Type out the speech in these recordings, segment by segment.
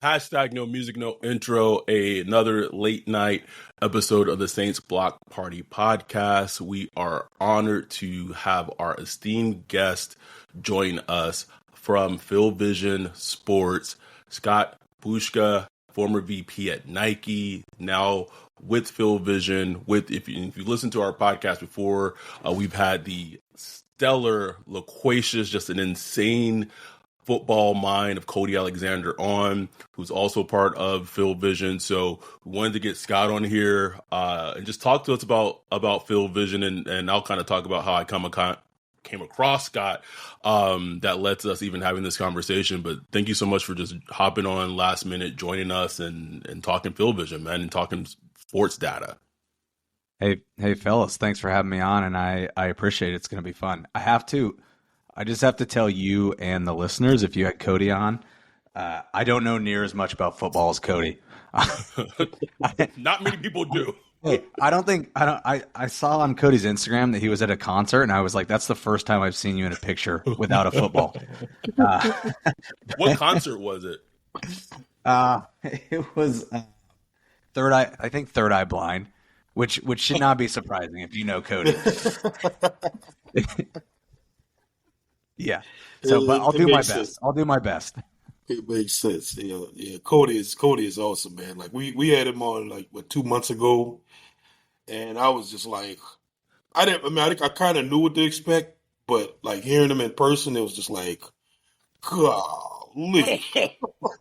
Hashtag no music, no intro, another late night episode of the Saints Block Party podcast. We are honored to have our esteemed guest join us from Phil Vision Sports, Scott Bouska, former VP at Nike, now with Phil Vision. If you listen to our podcast before, we've had the stellar, loquacious, just an insane football mind of Cody Alexander on, who's also part of Phil Vision. So we wanted to get Scott on here and just talk to us about Phil Vision, and I'll kind of talk about how I came across Scott that led to us even having this conversation. But thank you so much for just hopping on last minute, joining us and talking Phil Vision, man, and talking sports data. Hey, fellas, thanks for having me on, and I appreciate it. It's going to be fun. I just have to tell you and the listeners, if you had Cody on, I don't know near as much about football as Cody. Not many people do. Hey, I saw on Cody's Instagram that he was at a concert, and I was like, that's the first time I've seen you in a picture without a football. What concert was it? It was Third Eye Blind, which should not be surprising if you know Cody. Yeah. So, but I'll do my best. I'll do my best. It makes sense. Yeah. Cody is awesome, man. Like we had him on 2 months ago, and I was just like, I kind of knew what to expect, but like hearing him in person, it was just like, golly. Yeah.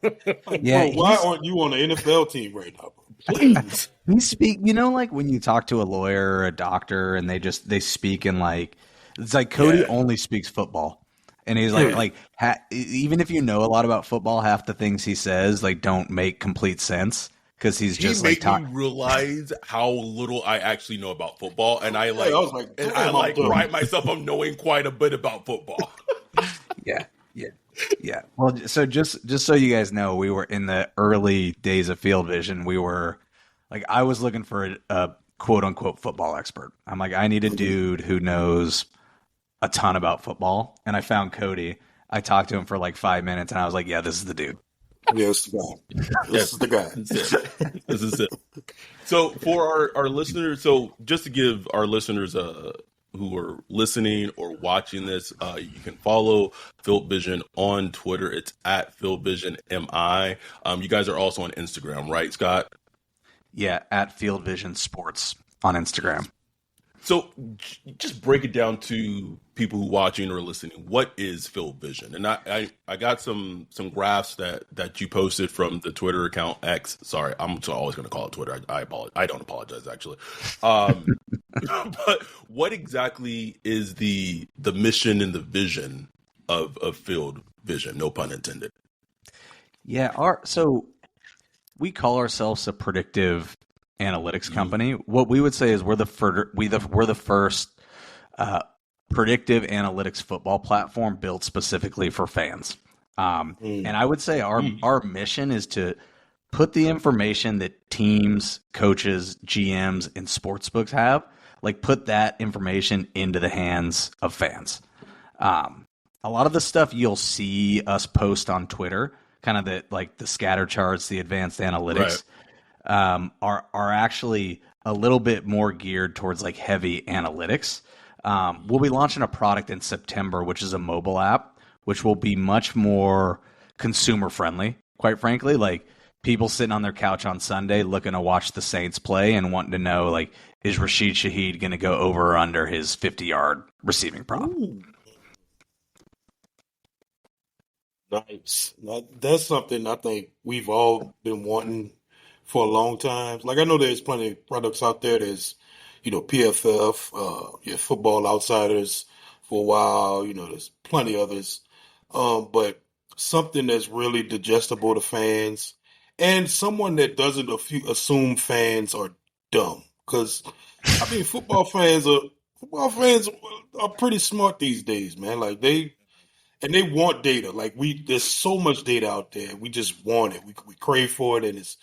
Bro, why aren't you on the NFL team right now, bro? Please. Like when you talk to a lawyer or a doctor, and they speak in like, it's like Cody only speaks football. And he's even if you know a lot about football, half the things he says don't make complete sense because he's just me realize how little I actually know about football, and I pride myself on knowing quite a bit about football. Yeah. Well, so just so you guys know, we were in the early days of Field Vision. We were I was looking for a quote unquote football expert. I'm like, I need a dude who knows a ton about football, and I found Cody. I talked to him for 5 minutes, and I was like, yeah, this is the dude. Yeah, it's the guy. This is the guy. This is it. So for our listeners, so just to give our listeners who are listening or watching this, you can follow Phil Vision on Twitter. It's at PhilVisionMI. You guys are also on Instagram, right, Scott? Yeah, at Field Vision Sports on Instagram. So just break it down to people who are watching or listening. What is Phil Vision? And I got some graphs that you posted from the Twitter account X. Sorry, I'm always going to call it Twitter. I apologize. I don't apologize, actually. But what exactly is the mission and the vision of Phil Vision? No pun intended. Yeah. So we call ourselves a predictive analytics company. What we would say is we're the first predictive analytics football platform built specifically for fans. And I would say our mission is to put the information that teams, coaches, GMs, and sportsbooks have, put that information into the hands of fans. A lot of the stuff you'll see us post on Twitter, kind of the scatter charts, the advanced analytics, are actually a little bit more geared towards heavy analytics. We'll be launching a product in September, which is a mobile app, which will be much more consumer friendly, quite frankly. People sitting on their couch on Sunday looking to watch the Saints play and wanting to know, is Rashid Shaheed going to go over or under his 50-yard receiving prop? Ooh. Nice. Now, that's something I think we've all been wanting for a long time. I know there's plenty of products out there. There's, PFF, Football Outsiders for a while. There's plenty others. But something that's really digestible to fans and someone that doesn't assume fans are dumb. Because, football fans are pretty smart these days, man. They want data. There's so much data out there. We just want it. We crave for it, and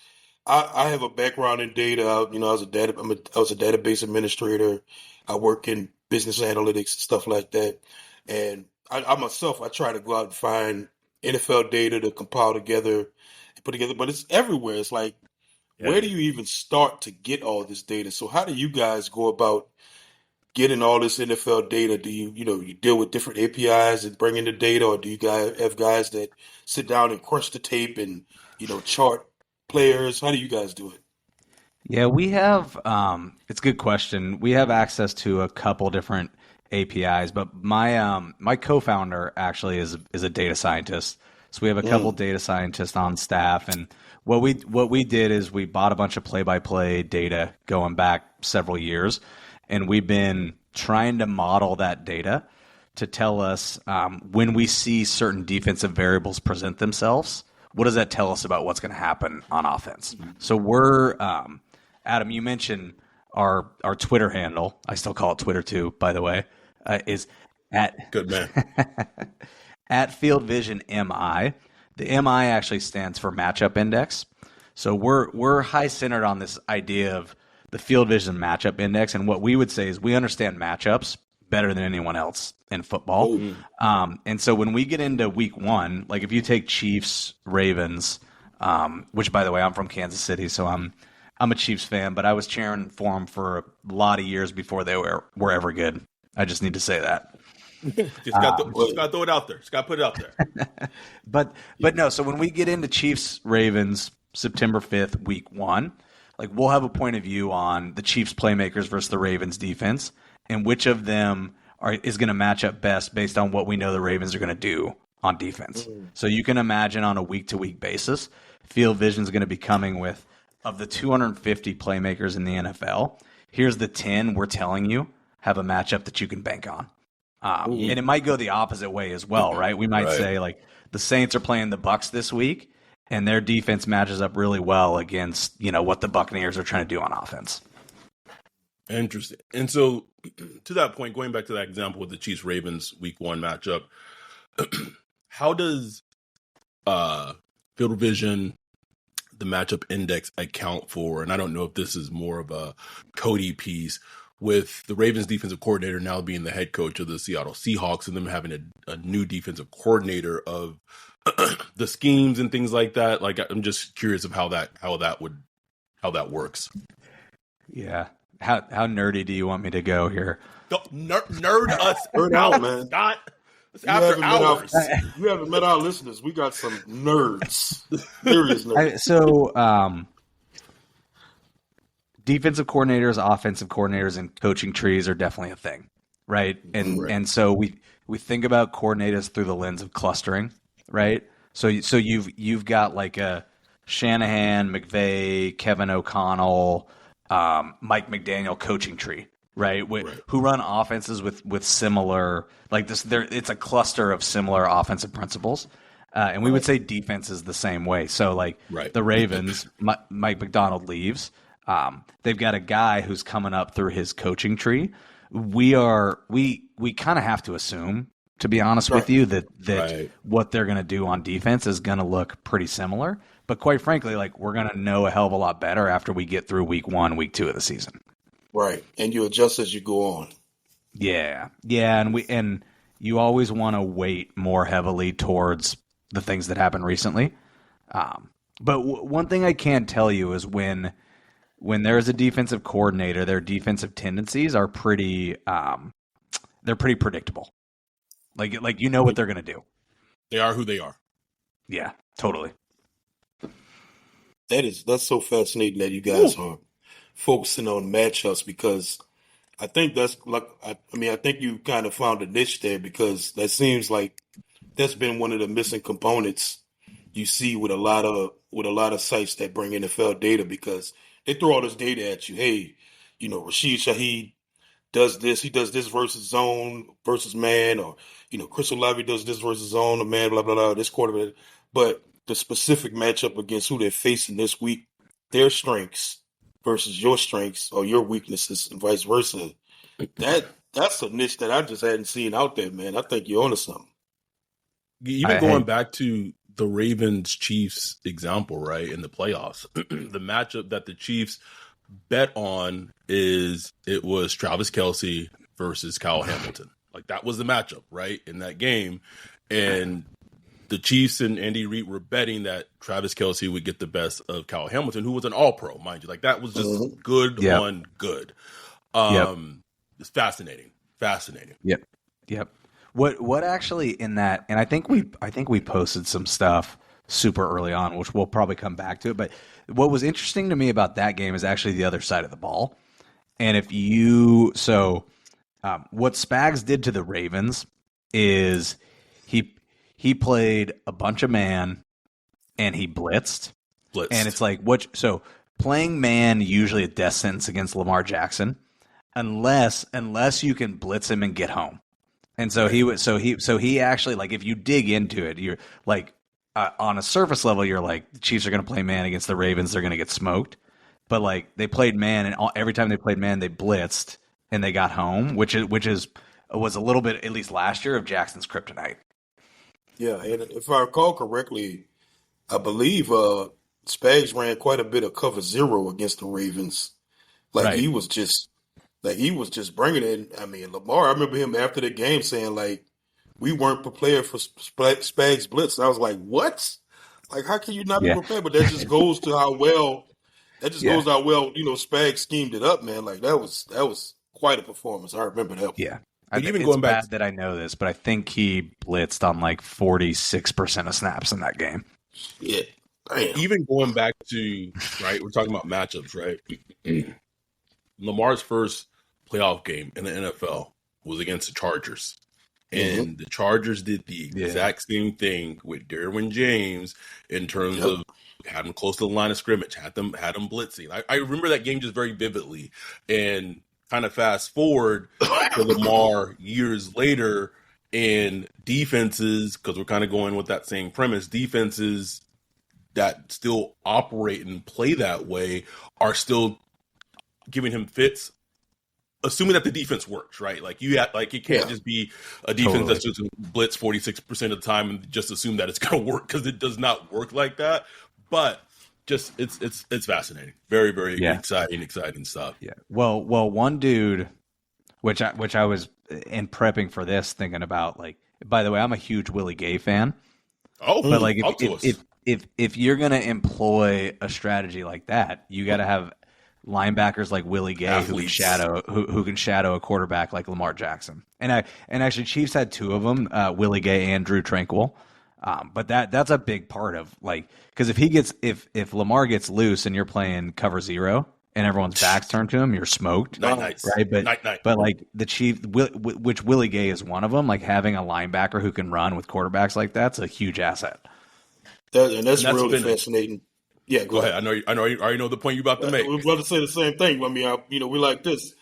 I have a background in data. I was a database administrator. I work in business analytics and stuff like that. And I myself, I try to go out and find NFL data to compile together put together, but it's everywhere. It's like, where do you even start to get all this data? So how do you guys go about getting all this NFL data? Do you deal with different APIs and bring in the data, or do you guys have guys that sit down and crunch the tape and, chart players? How do you guys do it? Yeah, we have. It's a good question. We have access to a couple different APIs, but my co-founder actually is a data scientist. So we have a couple data scientists on staff, and what we did is we bought a bunch of play-by-play data going back several years, and we've been trying to model that data to tell us when we see certain defensive variables present themselves, what does that tell us about what's going to happen on offense? So we're Adam, you mentioned our Twitter handle. I still call it Twitter too, by the way, is at Good man. at Field Vision MI. The MI actually stands for Matchup Index. So we're high centered on this idea of the Field Vision Matchup Index, and what we would say is we understand matchups better than anyone else in football. And so when we get into week one, like if you take Chiefs, Ravens, which by the way, I'm from Kansas City, so I'm a Chiefs fan, but I was cheering for them for a lot of years before they were ever good. I just need to say that. Just got to throw it out there. Just got to put it out there. But no, so when we get into Chiefs, Ravens, September 5th, week one, like we'll have a point of view on the Chiefs playmakers versus the Ravens defense and which of them is going to match up best based on what we know the Ravens are going to do on defense. So you can imagine on a week-to-week basis, Field Vision is going to be coming with, of the 250 playmakers in the NFL, here's the 10 we're telling you have a matchup that you can bank on. And it might go the opposite way as well, right? We might say, like, the Saints are playing the Bucs this week, and their defense matches up really well against, what the Buccaneers are trying to do on offense. Interesting. And so, to that point, going back to that example with the Chiefs-Ravens week one matchup, how does Field Vision, the matchup index, account for, and I don't know if this is more of a Cody piece, with the Ravens defensive coordinator now being the head coach of the Seattle Seahawks and them having a new defensive coordinator of the schemes and things like that. Like, I'm just curious of how that works. Yeah. How nerdy do you want me to go here? Nerd us Nerd out, man. Scott. It's after hours. You haven't met our listeners. We got some nerds. Serious nerds. So, defensive coordinators, offensive coordinators, and coaching trees are definitely a thing, right? And so we think about coordinators through the lens of clustering, right? So you've got like a Shanahan, McVay, Kevin O'Connell, Mike McDaniel coaching tree, right? Who run offenses with similar, like this. It's a cluster of similar offensive principles. And we would say defense is the same way. So like the Ravens, Mike McDonald leaves. They've got a guy who's coming up through his coaching tree. We kind of have to assume, to be honest with you, that what they're going to do on defense is going to look pretty similar. But quite frankly, like we're going to know a hell of a lot better after we get through week 1, week 2 of the season. Right. And you adjust as you go on. Yeah. Yeah. And you always want to weight more heavily towards the things that happened recently. But one thing I can tell you is when there is a defensive coordinator, their defensive tendencies are they're pretty predictable. Like what they're going to do. They are who they are. Yeah, totally. That's so fascinating that you guys are focusing on matchups, because I think that's like, I think you kind of found a niche there, because that seems like that's been one of the missing components you see with a lot of sites that bring NFL data, because they throw all this data at you. Hey, Rashid Shaheed does this. He does this versus zone versus man, or Chris Olave does this versus zone or man. Blah blah blah. This quarterback, but the specific matchup against who they're facing this week, their strengths versus your strengths or your weaknesses, and vice versa. That's a niche that I just hadn't seen out there, man. I think you're onto something. Even going back to the Ravens Chiefs example, right, in the playoffs, the matchup that the Chiefs bet on it was Travis Kelce versus Kyle Hamilton. Like, that was the matchup, right, in that game. And the Chiefs and Andy Reid were betting that Travis Kelce would get the best of Kyle Hamilton, who was an All-Pro, mind you. Like that was just good on good. It's fascinating. Yep. What actually in that, and I think we posted some stuff super early on, which we'll probably come back to it. But what was interesting to me about that game is actually the other side of the ball. And what Spags did to the Ravens is he played a bunch of man and he blitzed. And it's like playing man usually a death sentence against Lamar Jackson, unless you can blitz him and get home. And so he actually, like, if you dig into it, you're like, on a surface level, you're like, the Chiefs are going to play man against the Ravens, they're going to get smoked. But like they played man, and every time they played man, they blitzed and they got home, which was a little bit, at least last year, of Jackson's kryptonite. Yeah, and if I recall correctly, I believe Spags ran quite a bit of cover zero against the Ravens. Like he was just bringing it. I mean, Lamar, I remember him after the game saying, like, we weren't prepared for Spags blitz. And I was like, what? Like, how can you not be prepared? But that just goes to how well Spags schemed it up, man. Like that was quite a performance. I remember that. Yeah. Even going back, that I know this, but I think he blitzed on like 46% of snaps in that game. Yeah. Damn. Even going back to, right, we're talking about matchups, right? Lamar's first playoff game in the NFL was against the Chargers. And the Chargers did the exact same thing with Derwin James in terms of had him close to the line of scrimmage, had them blitzing. I remember that game just very vividly. And kind of fast forward to Lamar years later, and defenses, because we're kind of going with that same premise, defenses that still operate and play that way are still giving him fits, assuming that the defense works, right? Like it can't just be a defense that's just blitz 46% of the time and just assume that it's going to work, because it does not work like that. But just it's fascinating, very very exciting stuff. Yeah. Well, one dude, which I was in prepping for this thinking about, like, by the way, I'm a huge Willie Gay fan. Oh, but like if you're gonna employ a strategy like that, you got to have linebackers like Willie Gay who can shadow a quarterback like Lamar Jackson. And actually Chiefs had two of them, Willie Gay and Drew Tranquill. But that's a big part of, like, because if Lamar gets loose and you're playing cover zero and everyone's backs turned to him, you're smoked, right? But like the Chiefs, which Willie Gay is one of them, like having a linebacker who can run with quarterbacks like that's a huge asset. That's really fascinating. Yeah, go ahead. I know. You already know the point you're about to make. We're about to say the same thing. I mean, we like this.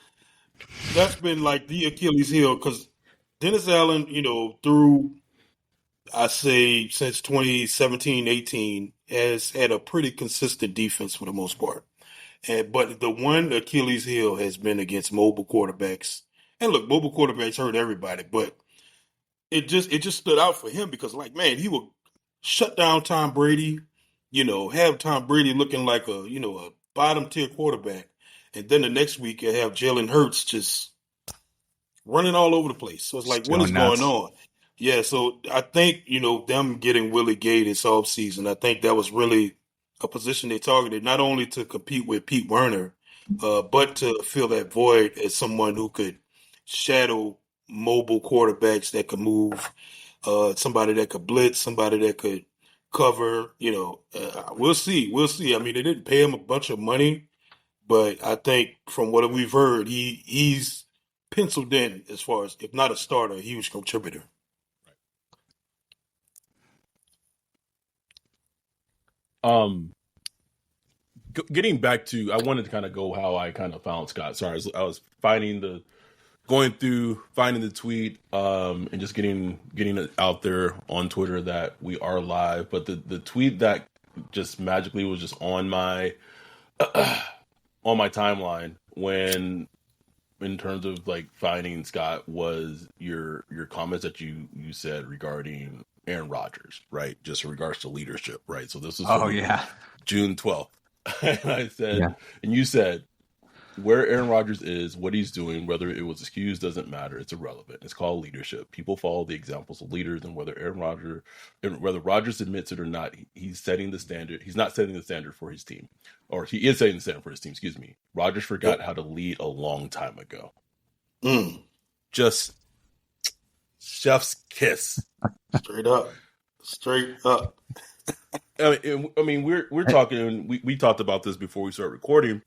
That's been like the Achilles heel, because Dennis Allen, through, I say, since 2017-18, has had a pretty consistent defense for the most part. But the one Achilles heel has been against mobile quarterbacks. And look, mobile quarterbacks hurt everybody, but it just stood out for him because, like, man, he would shut down Tom Brady, have Tom Brady looking like a bottom tier quarterback, and then the next week you have Jalen Hurts just running all over the place. So it's like, what is going on? Yeah, so I think, them getting Willie Gay this offseason, I think that was really a position they targeted, not only to compete with Pete Werner, but to fill that void as someone who could shadow mobile quarterbacks that could move, somebody that could blitz, somebody that could cover. We'll see. I mean, they didn't pay him a bunch of money, but I think from what we've heard, he's penciled in as far as, if not a starter, a huge contributor. Getting back to, I wanted to kind of go how I kind of found Scott. Sorry, I was finding the tweet, and just getting it out there on Twitter that we are live. But the tweet that just magically was just on my timeline when, in terms of like finding Scott, was your comments that you said regarding Aaron Rodgers, right? Just in regards to leadership, right? So this is June 12th. And I said, and you said, where Aaron Rodgers is, what he's doing, whether it was excused, doesn't matter. It's irrelevant. It's called leadership. People follow the examples of leaders, and whether Rodgers admits it or not, he's setting the standard. He's not setting the standard for his team, or he is setting the standard for his team. Excuse me. Rodgers forgot how to lead a long time ago. Just chef's kiss. Straight up. I mean, we're talking. We talked about this before we started recording.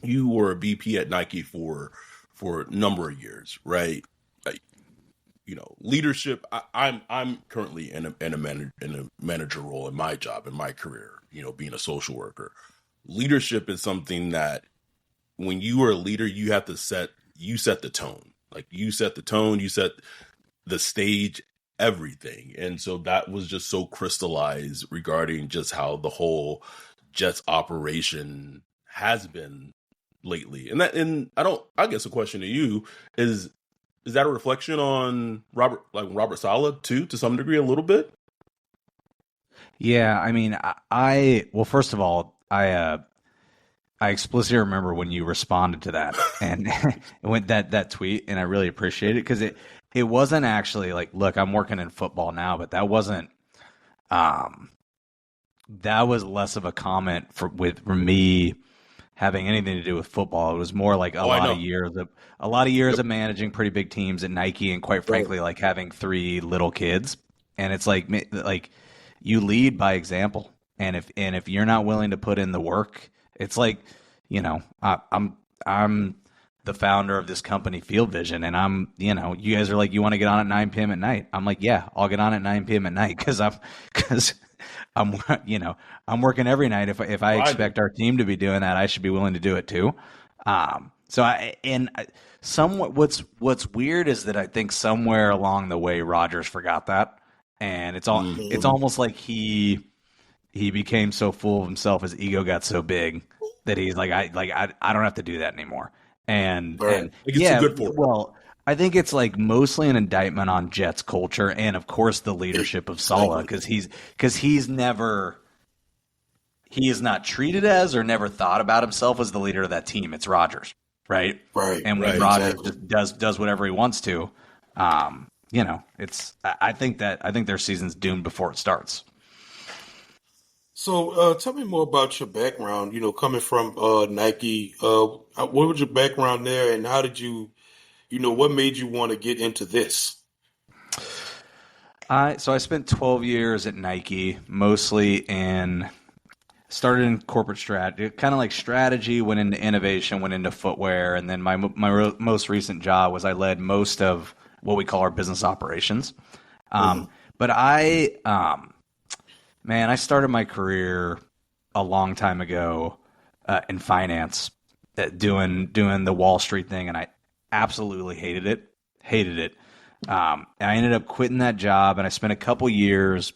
You were a VP at Nike for a number of years, right? Leadership. I'm currently in a manager role in my job, in my career. Being a social worker, leadership is something that when you are a leader, you have to set the tone. Like you set the tone, you set the stage, everything. And so that was just so crystallized regarding just how the whole Jets operation has been lately. And I guess a question to you is that a reflection on Robert Saleh too, to some degree, a little bit? Yeah, I mean, well, first of all, I explicitly remember when you responded to that and went that tweet, and I really appreciate it because it wasn't actually like, look, I'm working in football now, but that wasn't that was less of a comment for me having anything to do with football. It was more like a lot of years of managing pretty big teams at Nike, and quite frankly, like having 3 little kids. And it's like you lead by example. And if you're not willing to put in the work, it's like, I'm the founder of this company, Field Vision, and you guys are like, you want to get on at 9 p.m. at night? I'm like, yeah, I'll get on at 9 p.m. at night because I'm working every night. If I expect our team to be doing that, I should be willing to do it too. Somewhat what's weird is that I think somewhere along the way Rodgers forgot that, and it's almost like he became so full of himself, his ego got so big that he's like, I don't have to do that anymore. And yeah, good for well, I think it's like mostly an indictment on Jets culture and of course the leadership of Saleh because he is not treated as or never thought about himself as the leader of that team. It's Rodgers, right? Right. And when Rodgers just does whatever he wants to, it's I think their season's doomed before it starts. So tell me more about your background, coming from Nike. What was your background there, and how did you, what made you want to get into this? So I spent 12 years at Nike, mostly started in corporate strategy, kind of like strategy, went into innovation, went into footwear, and then my most recent job was I led most of what we call our business operations. But I started my career a long time ago in finance, doing the Wall Street thing, and I absolutely hated it. I ended up quitting that job, and I spent a couple years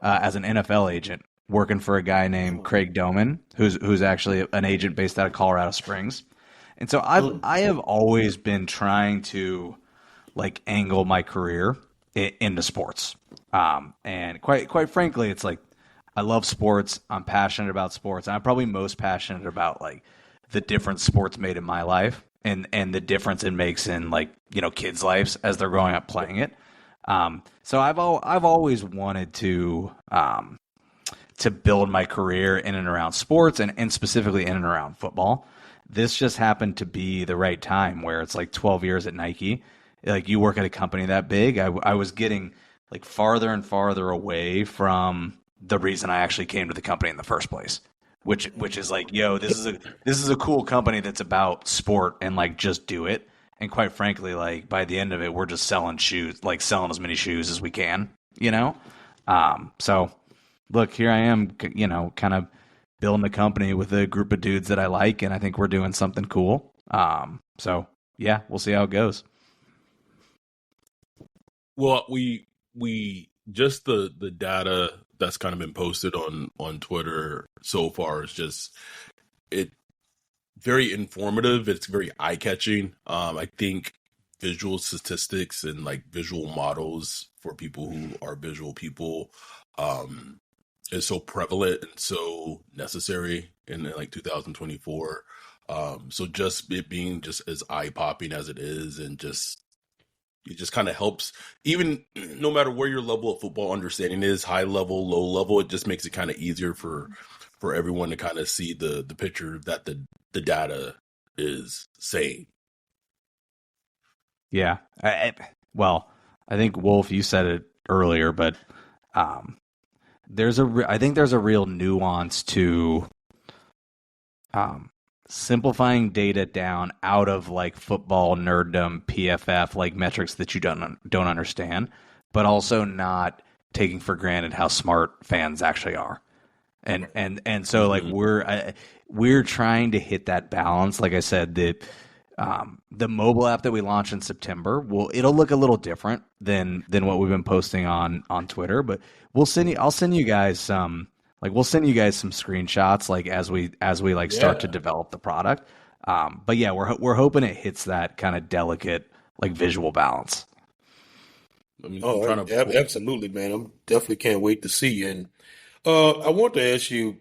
as an NFL agent working for a guy named Craig Doman, who's actually an agent based out of Colorado Springs. And so I have always been trying to like angle my career into sports. And quite frankly, it's like I love sports. I'm passionate about sports. And I'm probably most passionate about like the difference sports made in my life and the difference it makes in like, kids' lives as they're growing up playing it. So I've always wanted to build my career in and around sports and specifically in and around football. This just happened to be the right time where it's like 12 years at Nike. Like you work at a company that big. I was getting like farther and farther away from the reason I actually came to the company in the first place, which is like, this is a cool company that's about sport and like just do it. And quite frankly, like by the end of it, we're just selling shoes, like selling as many shoes as we can, So look, here I am, kind of building a company with a group of dudes that I like, and I think we're doing something cool. So yeah, we'll see how it goes. Well, we just the data that's kind of been posted on Twitter so far is just very informative. It's very eye catching. I think visual statistics and like visual models for people who are visual people is so prevalent and so necessary in like 2024. So just it being just as eye popping as it is, and it just kind of helps, even no matter where your level of football understanding is, high level, low level, it just makes it kind of easier for everyone to kind of see the picture that the data is saying. Yeah. Well, I think Wolf, you said it earlier, but I think there's a real nuance to simplifying data down out of like football nerddom, PFF, like metrics that you don't understand, but also not taking for granted how smart fans actually are. And so like we're trying to hit that balance. Like I said, the mobile app that we launched in September, it'll look a little different than what we've been posting on Twitter, but I'll send you guys some screenshots like as we like start to develop the product. But yeah, we're hoping it hits that kind of delicate like visual balance. I mean, absolutely, man. I'm definitely can't wait to see. And I want to ask you,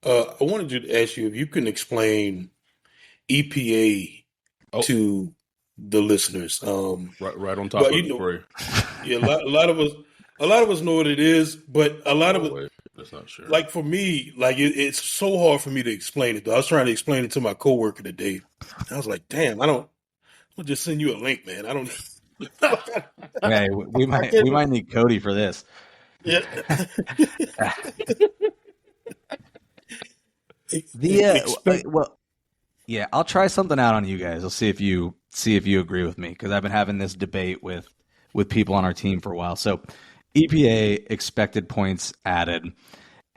I wanted you to ask you if you can explain EPA to the listeners. Right on top of it for you. Yeah, a lot of us know what it is, but a lot of it, that's not sure. Like for me, like it's so hard for me to explain it. Though I was trying to explain it to my coworker today. I was like, "Damn, I'll just send you a link, man. I don't." Hey, we might need Cody for this. Yeah. Yeah, I'll try something out on you guys. I'll see if you agree with me, because I've been having this debate with people on our team for a while. So, EPA, expected points added,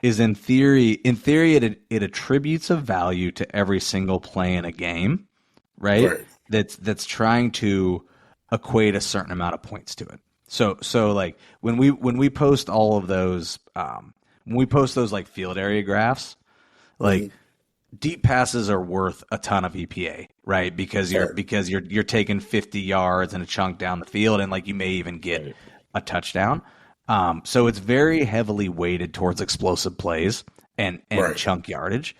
is in theory it attributes a value to every single play in a game, right? That's trying to equate a certain amount of points to it. So like when we post all of those, when we post those like field area graphs, like deep passes are worth a ton of EPA, right? Because you're taking 50 yards and a chunk down the field, and like you may even get a touchdown. So it's very heavily weighted towards explosive plays and chunk yardage.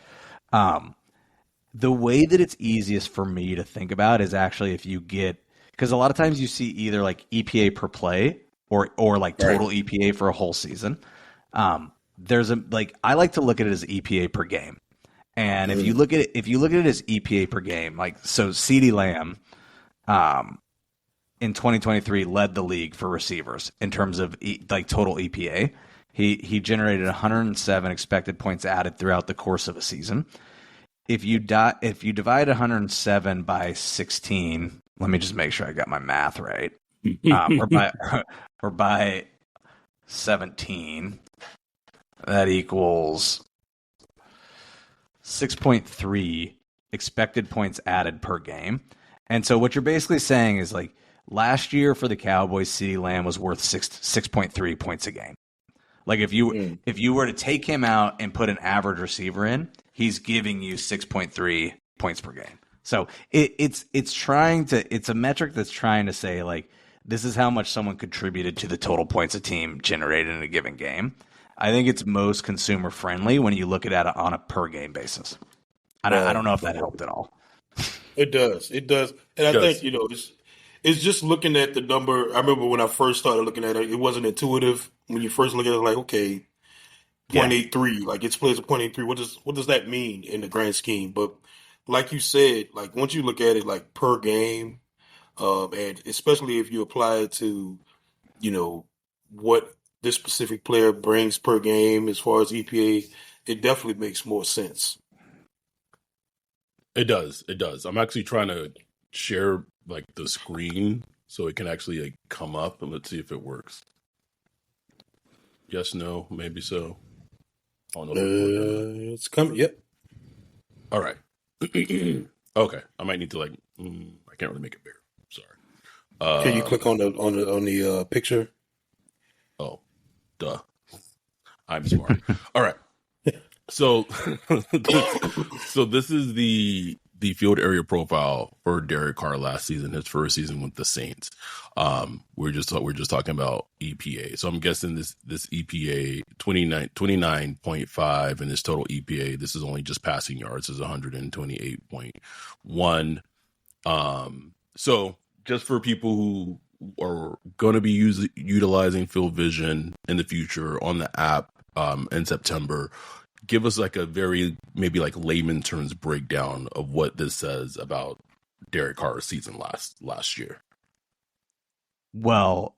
The way that it's easiest for me to think about is actually if you get, because a lot of times you see either like EPA per play or like total EPA for a whole season. I like to look at it as EPA per game. And if you look at it as EPA per game, like so CeeDee Lamb in 2023 led the league for receivers in terms of like total EPA. He generated 107 expected points added throughout the course of a season. If you divide 107 by 16, let me just make sure I got my math right. or by 17, that equals 6.3 expected points added per game. And so what you're basically saying is like last year for the Cowboys, CeeDee Lamb was worth 6.3 points a game. Like if you were to take him out and put an average receiver in, he's giving you 6.3 points per game. So it's a metric that's trying to say like this is how much someone contributed to the total points a team generated in a given game. I think it's most consumer friendly when you look at it on a per game basis. I don't know if that helped at all. It does, and I think it's just looking at the number. I remember when I first started looking at it, it wasn't intuitive. When you first look at it, like, okay, 0.83, like its plays a 0.83. What does that mean in the grand scheme? But like you said, like once you look at it like per game, and especially if you apply it to, what this specific player brings per game as far as EPA, it definitely makes more sense. It does. I'm actually trying to share like the screen so it can actually like come up, and let's see if it works. Yes, no, maybe so. Oh no, it's coming. Yep. All right. Okay, I might need to like. I can't really make it bigger. Sorry. Can you click on the picture? Oh, duh. I'm smart. All right. So, so this is the the field area profile for Derrick Carr last season, his first season with the Saints. We're just talking about EPA. So I'm guessing this EPA 29.5 and this total EPA. This is only just passing yards is 128.1. So just for people who are going to be utilizing Field Vision in the future on the app in September, give us like a very maybe like layman terms breakdown of what this says about Derek Carr's season last year. Well,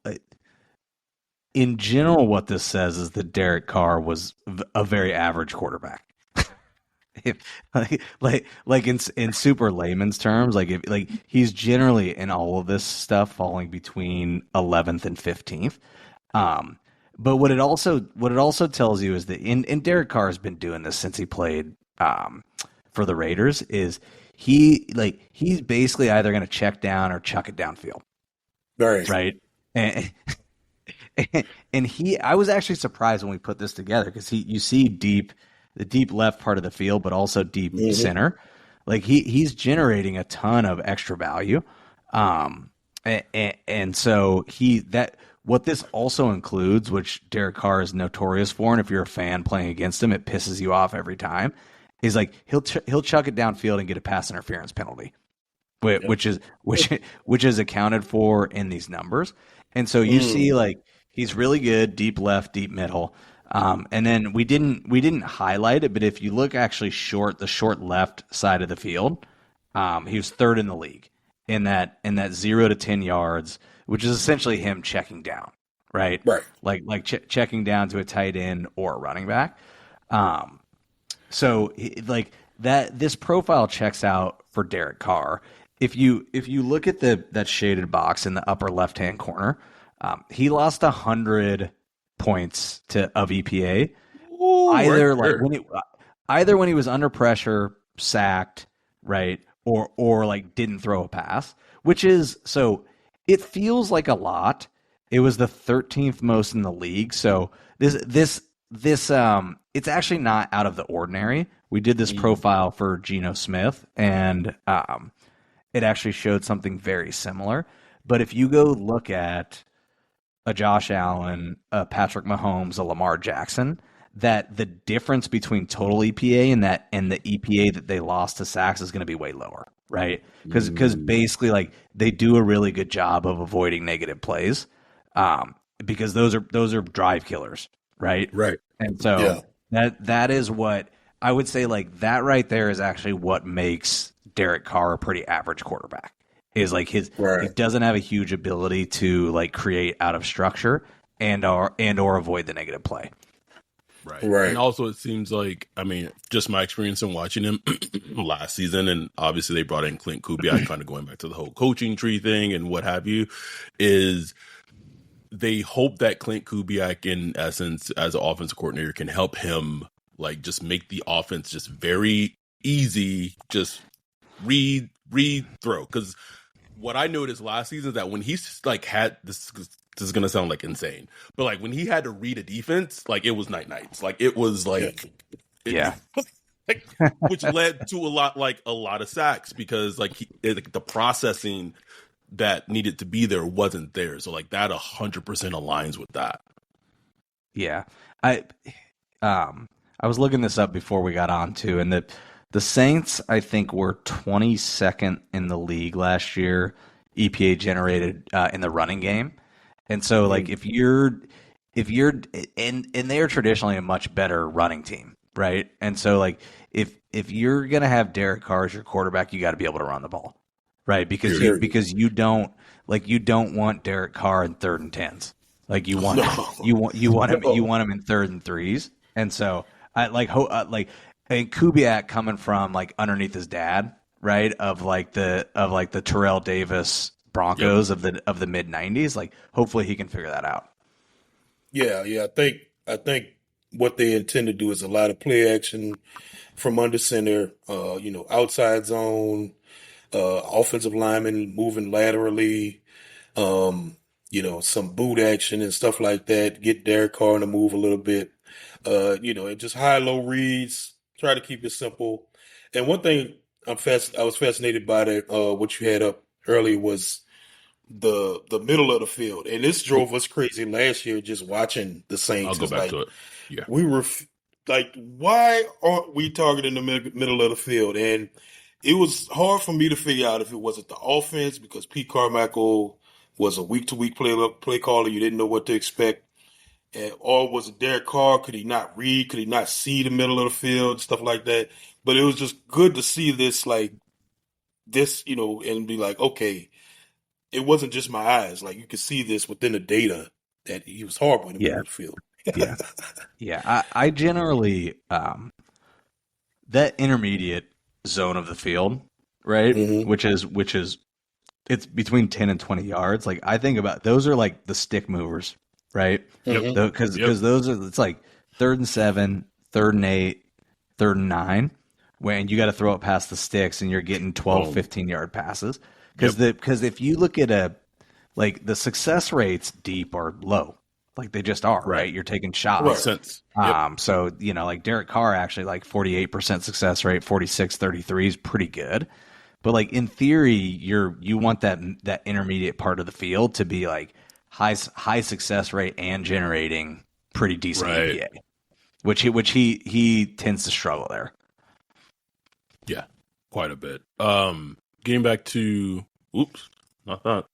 in general, what this says is that Derek Carr was a very average quarterback. If, like in super layman's terms, like he's generally in all of this stuff falling between 11th and 15th. But what it also tells you is that and Derek Carr has been doing this since he played for the Raiders. Is he's basically either going to check down or chuck it downfield, right? And I was actually surprised when we put this together because you see the deep left part of the field, but also deep center. Like he's generating a ton of extra value. And so what this also includes, which Derek Carr is notorious for, and if you're a fan playing against him, it pisses you off every time, is like he'll chuck it downfield and get a pass interference penalty, which is accounted for in these numbers. And so you see like he's really good, deep left, deep middle. And then we didn't highlight it, but if you look actually the short left side of the field, he was third in the league in that 0 to 10 yards, which is essentially him checking down, right? Like checking down to a tight end or a running back. So like this profile checks out for Derek Carr. If you look at that shaded box in the upper left hand corner, he lost 100 points of EPA. Ooh, either when he was under pressure, sacked, right, or like didn't throw a pass, which is so it feels like a lot. It was the 13th most in the league, so this it's actually not out of the ordinary. We did this profile for Geno Smith, and it actually showed something very similar. But if you go look at a Josh Allen, a Patrick Mahomes, a Lamar Jackson, that the difference between total EPA and the EPA that they lost to sacks is going to be way lower, right? Because basically like they do a really good job of avoiding negative plays, because those are drive killers, right? Right. And so that is what I would say. Like that right there is actually what makes Derek Carr a pretty average quarterback. Is like he doesn't have a huge ability to like create out of structure and or avoid the negative play. Right. And also it seems like, I mean, just my experience in watching him last season, and obviously they brought in Clint Kubiak, kind of going back to the whole coaching tree thing and what have you, is they hope that Clint Kubiak in essence as an offensive coordinator can help him like just make the offense just very easy, just read, throw. Because what I noticed last season is that when he's like had this is gonna sound like insane, but like when he had to read a defense, like it was nights. Like it was like like, which led to a lot of sacks because like the processing that needed to be there wasn't there. So like that 100% aligns with that. Yeah, I was looking this up before we got on to, and the Saints, I think, were 22nd in the league last year, EPA generated in the running game. And so, like, if you're and they are traditionally a much better running team, right? And so, like, if you're gonna have Derek Carr as your quarterback, you got to be able to run the ball, right? Because you don't want Derek Carr in 3rd and 10s. Like you want him in 3rd and 3s. And so I and Kubiak coming from like underneath his dad, right? Of the Terrell Davis Broncos of the mid 90s. Like hopefully he can figure that out. Yeah. I think what they intend to do is a lot of play action from under center, outside zone, offensive linemen moving laterally, some boot action and stuff like that. Get Derek Carr to move a little bit, and just high-low reads. Try to keep it simple. And one thing I was fascinated by that. What you had up earlier was the middle of the field, and this Oh, drove us crazy last year. Just watching the I'll Saints, go it's back like to it. Yeah. we were like, why aren't we targeting the middle of the field? And it was hard for me to figure out if it wasn't the offense because Pete Carmichael was a week to week play caller. You didn't know what to expect. Or was it Derrick Carr? Could he not read? Could he not see the middle of the field? Stuff like that. But it was just good to see this, like this, and be like, okay, it wasn't just my eyes. Like you could see this within the data that he was horrible in the middle Yeah, of the field. yeah, yeah. I generally that intermediate zone of the field, right? Hmm. Which is it's between 10 and 20 yards. Like I think about those are like the stick movers, right? Yep. Hmm. Because Yep. those are it's like 3rd and 7, 3rd and 8, 3rd and 9, when you got to throw it past the sticks and you're getting 12, Boom. 15 yard passes. Yep. Because if you look at like the success rates deep are low, like they just are, Right. right? You're taking Makes Right. shots. sense. Yep. So like Derek Carr actually like 48% success rate, 46-33 is pretty good. But like in theory, you want that intermediate part of the field to be like high success rate and generating pretty decent Right. EPA, which he tends to struggle there. Yeah. Quite a bit. Getting back to oops, not that.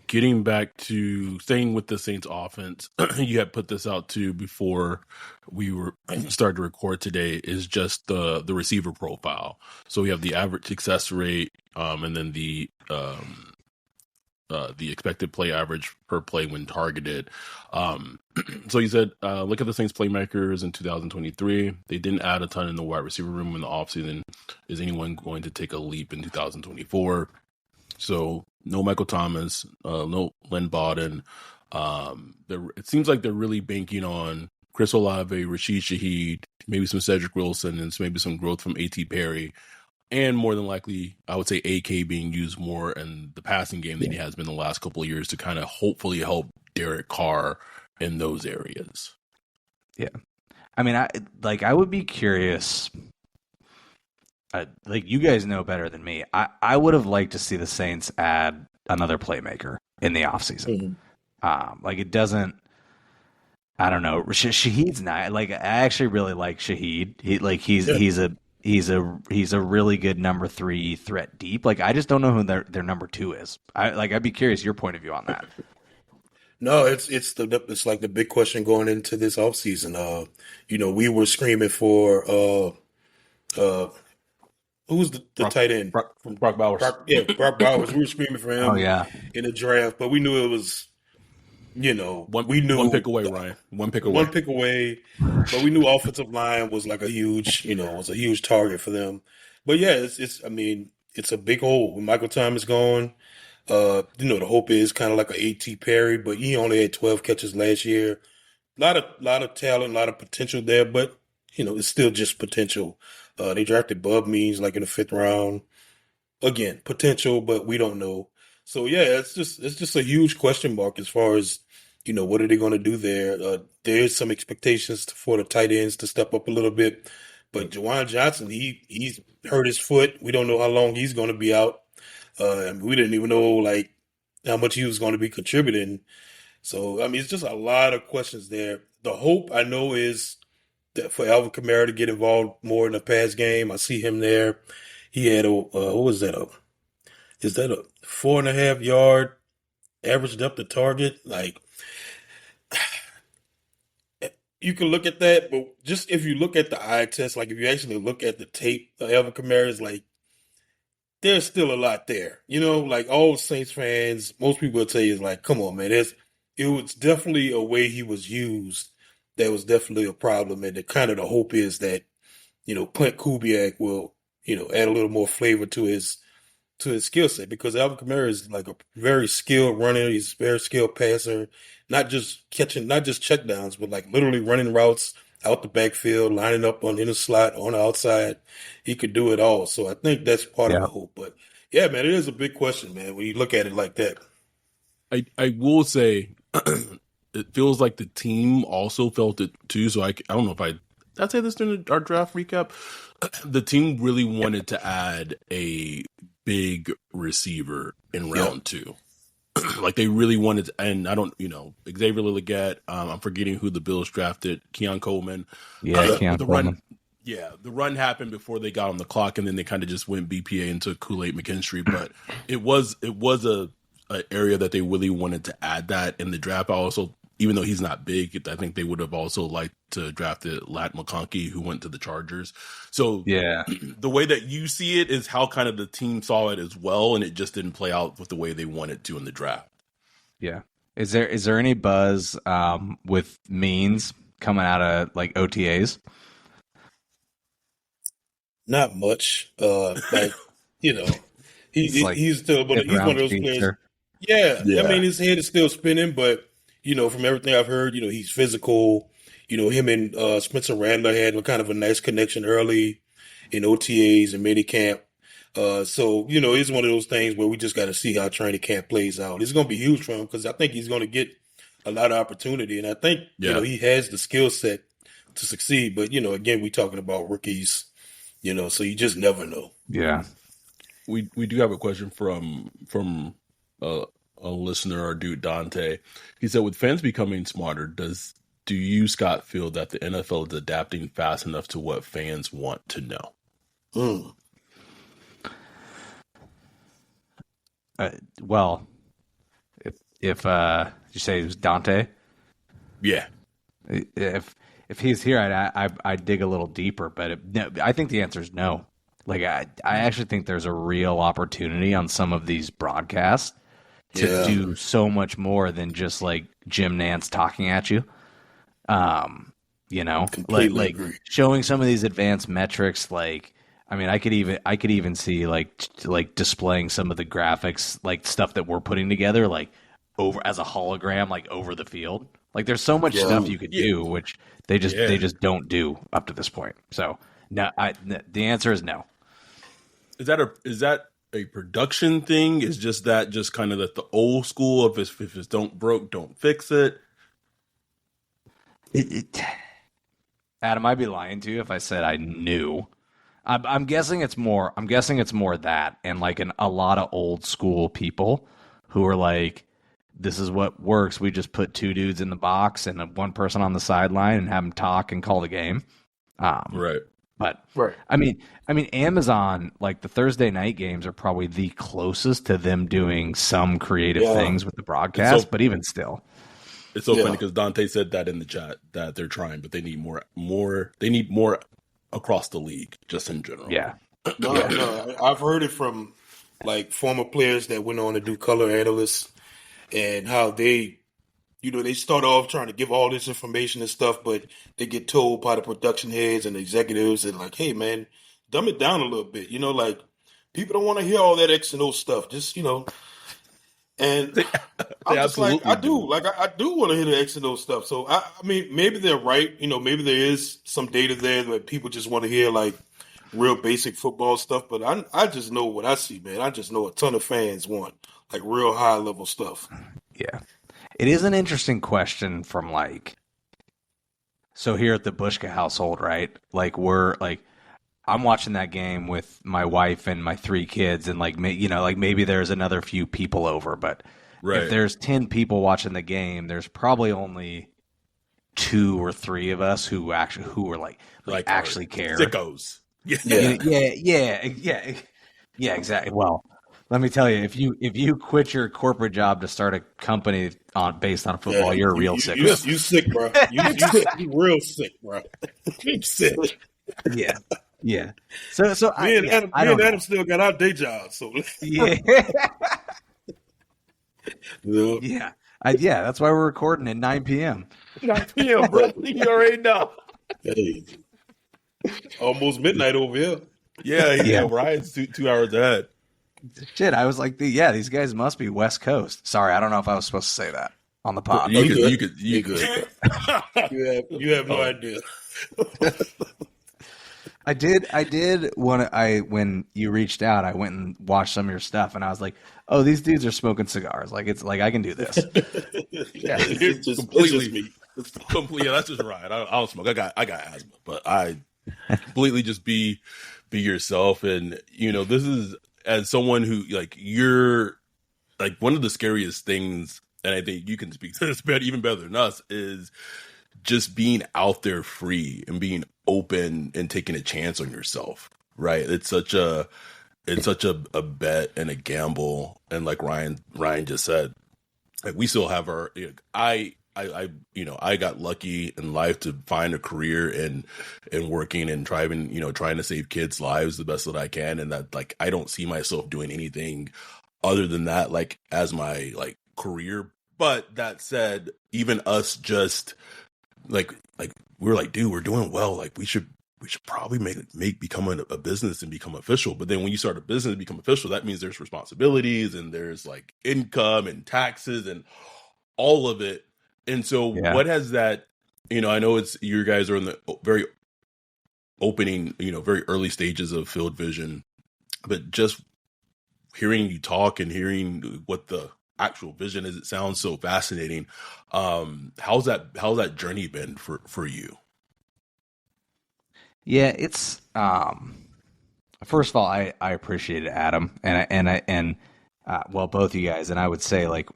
Getting back to staying with the Saints offense, you had put this out too before we were started to record today, is just the receiver profile. So we have the average success rate, and then the expected play average per play when targeted. So you said, look at the Saints playmakers in 2023. They didn't add a ton in the wide receiver room in the offseason. Is anyone going to take a leap in 2024? So no Michael Thomas, no Len Bowden. It seems like they're really banking on Chris Olave, Rashid Shaheed, maybe some Cedric Wilson, and maybe some growth from A.T. Perry. And more than likely, I would say AK being used more in the passing game than he has been the last couple of years to kind of hopefully help Derrick Carr in those areas. Yeah, I mean, I would be curious. Like you guys know better than me. I would have liked to see the Saints add another playmaker in the offseason. Hmm. Like it doesn't. I don't know. Shaheed's not like I actually really like Shaheed. Yeah. He's a really good number 3 threat deep. Like I just don't know who their number 2 is. I'd be curious your point of view on that. No, it's like the big question going into this offseason. We were screaming for uh who was the tight end? Brock Bowers. Brock Bowers. We were screaming for Oh him yeah, in the draft, but we knew it was, we One pick knew away, Ryan. One pick away. one pick away, but we knew offensive line was like a huge, was a huge target for them. But yeah, I mean, it's a big hole. When Michael Thomas gone, the hope is kind of like a A.T. Perry, but he only had 12 catches last year. Lot of talent, a lot of potential there, but it's still just potential. They drafted Bub Means like in the 5th round. Again, potential, but we don't know. So yeah, it's just a huge question mark as far as what are they going to do there. There's some expectations for the tight ends to step up a little bit, but Jawan Johnson, he's hurt his foot. We don't know how long he's going to be out. And we didn't even know like how much he was going to be contributing. So I mean, it's just a lot of questions there. The hope I know is that for Alvin Kamara to get involved more in the pass game. I see him there. He had what was that? Is that a 4.5 yard average depth of target? Like you can look at that, but just if you look at the eye test, like if you actually look at the tape, Alvin Kamara is like there's still a lot there. Like all Saints fans, most people will tell you is like, come on, man. It was definitely a way he was used that was definitely a problem, and the hope is that Clint Kubiak will add a little more flavor to his skill set because Alvin Kamara is like a very skilled runner. He's a very skilled passer, not just checkdowns, but like literally running routes out the backfield, lining up in the slot, on the outside. He could do it all. So I think that's part of yeah, the hope. But yeah, man, it is a big question, man, when you look at it like that. I will say it feels like the team also felt it too. So I don't know if I I say this during our draft recap? The team really wanted to add a big receiver in round 2. Like they really wanted to, and I don't, Xavier Leggett, I'm forgetting who the Bills drafted, Keon Coleman. Keon Coleman. The run happened before they got on the clock, and then they kind of just went BPA and took Kool-Aid McKinstry. But it was a area that they really wanted to add that in the draft. I also, even though he's not big, I think they would have also liked to draft Lat McConkey, who went to the Chargers. So the way that you see it is how kind of the team saw it as well, and it just didn't play out with the way they wanted to in the draft. Yeah. Is there any buzz with Means coming out of like OTAs? Not much. He's still, but he's one of those players. Yeah. I mean, his head is still spinning, but from everything I've heard, he's physical. Him and Spencer Rattler had kind of a nice connection early in OTAs and minicamp. So it's one of those things where we just got to see how training camp plays out. It's going to be huge for him because I think he's going to get a lot of opportunity, and I think he has the skill set to succeed. But again, we talking about rookies. So you just never know. Yeah. We do have a question from a listener, our dude Dante. He said, with fans becoming smarter, do you, Scott, feel that the NFL is adapting fast enough to what fans want to know? Well, if you say it was Dante? Yeah. If he's here, I'd dig a little deeper, but I think the answer is no. Like, I actually think there's a real opportunity on some of these broadcasts to do so much more than just like Jim Nantz talking at you. Completely agree. Showing some of these advanced metrics. Like, I mean, I could even see like displaying some of the graphics, like stuff that we're putting together, like over as a hologram, like over the field. Like, there's so much stuff you could do, which they just don't do up to this point. So no, the answer is no. Is that a production thing? Is just kind of the old school? If it's don't broke, don't fix it. Adam, I'd be lying to you if I said I knew. I'm guessing it's more. I'm guessing it's more that, and like a lot of old school people who are like, this is what works. We just put 2 dudes in the box and one person on the sideline and have them talk and call the game. Right. But I mean, Amazon, like the Thursday night games are probably the closest to them doing some creative things with the broadcast. But even still, it's so funny because Dante said that in the chat that they're trying, but they need more. They need more across the league, just in general. Yeah. No, I've heard it from like former players that went on to do color analysts. And how they start off trying to give all this information and stuff, but they get told by the production heads and the executives and like, hey, man, dumb it down a little bit. Like people don't want to hear all that X and O stuff. Just, and I'm just like, I do want to hear the X and O stuff. So, I mean, maybe they're right. Maybe there is some data there that people just want to hear like real basic football stuff. But I just know what I see, man. I just know a ton of fans want like real high level stuff. Yeah. It is an interesting question from so here at the Bouska household, right? Like I'm watching that game with my wife and my 3 kids and maybe there's another few people over, but if there's 10 people watching the game, there's probably only 2 or 3 of us who actually care. Sickos. Yeah, exactly. Well, let me tell you, if you quit your corporate job to start a company based on football, you're a real sick. You sick, bro. You real sick, bro. You sick. Yeah. So me and Adam still got our day jobs. So yeah. Yeah. That's why we're recording at 9 p.m. 9 p.m., bro. You already know. Hey. Almost midnight over here. Yeah. Ryan's 2 hours ahead. Shit, I was like, these guys must be West Coast. Sorry, I don't know if I was supposed to say that on the pod. You could. You have no idea. I did when you reached out, I went and watched some of your stuff, and I was like, oh, these dudes are smoking cigars. Like, it's like I can do this. It's just me. Completely. That's just right. I don't smoke. I got asthma, but I completely just be yourself. And this is, as someone who, like, you're like, one of the scariest things, and I think you can speak to this even better than us, is just being out there free and being open and taking a chance on yourself. Right? It's such a bet and a gamble. And like Ryan just said, like, we still have our, I got lucky in life to find a career in working and trying to save kids' lives the best that I can. And that, like, I don't see myself doing anything other than that, like, as my, like, career. But that said, even us just like we're like, dude, we're doing well. Like, we should probably become a business and become official. But then when you start a business and become official, that means there's responsibilities and there's, like, income and taxes and all of it. And so what has that, I know it's, you guys are in the very opening, very early stages of Field Vision, but just hearing you talk and hearing what the actual vision is, it sounds so fascinating. How's that journey been for you? Yeah, it's first of all, I appreciate it, Adam, and well, both you guys, and I would say, like,